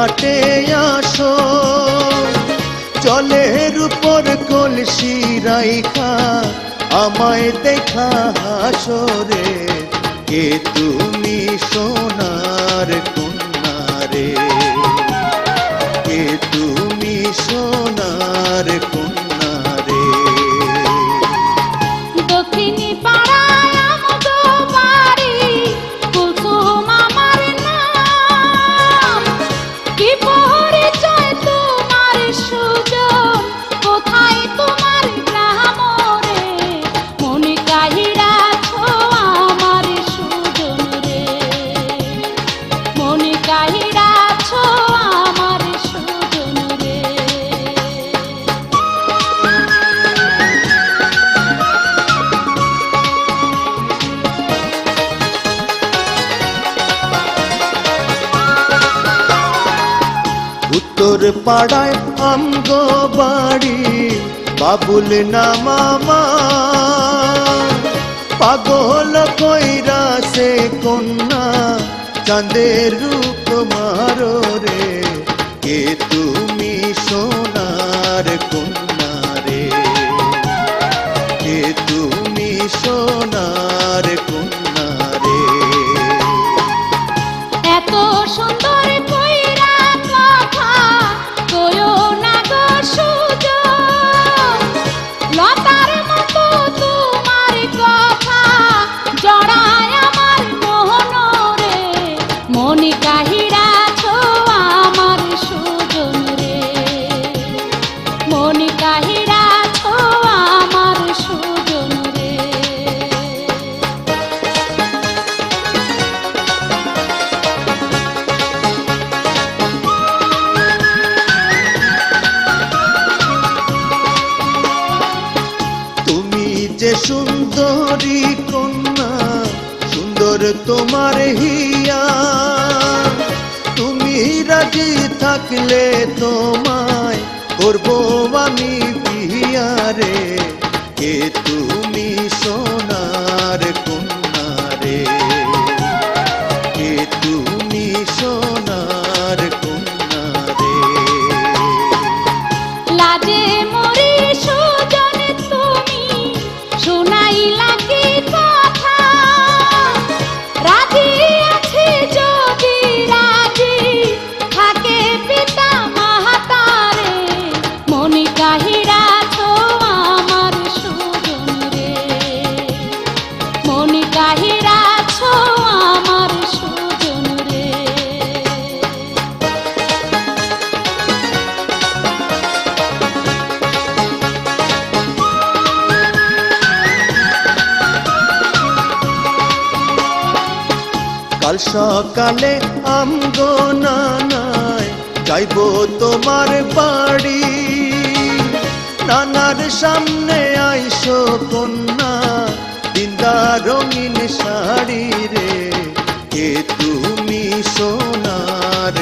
ঘাটে আসো, জলের উপর কলসি রাইখা আমায় দেখা হাসরে। কে তুমি সোনার কন্যা রে, কে তুমি সোনার কন্যা রে। দক্ষিণী পাড়ায় আমগো বাড়ি, কুলসুম আমার নাম। কি পরিচয় তোমার সুজন, কোথায় তোমার গ্রাম রে? মনে কাহিরাছো আমার সুজন রে, মনে কাহিরাছো আমার সুজন রে। উত্তর পাড়ায় আমগো বাড়ি, বাবুল না মামা। পাগল কইরা সে কন্যা, চাঁদের রূপ মারো রে। কে তুমি সোনার কন্যা রে, কে তুমি সোনার কন্যা রে। এত সুন্দর কইরা কথা কইও না গো সুজন, লতার মতো তোমার কথা জড়ায় আমার মোহন রে। মনে কাহিরাছো আমার সুজন রে, মনে কাহিরাছো আমার সুজন রে। তুমি যে সুন্দরী কন্যা, সুন্দর তোমার হিয়া। তুমি রাজি থাকলে তোমায় করবো আমি বিয়া রে। কে তুমি সোনার কন্যা রে, কে তুমি সোনার কন্যা রে। লাজে মরি সুজন তুমি শুনাইলা কি কথা, রাজি আছি যদি রাজি থাকে পিতা মাতারে। মনে কাহিরাছো আমার সুজন রে, মনে কাহিরাছো আমার সুজন রে। কাল সকালে আমগো নানায় যাইব তোমার বাড়ি। নানার সামনে আইসো কন্যা, দিন্দা রঙিন শাড়ি রে। কে তুমি সোনার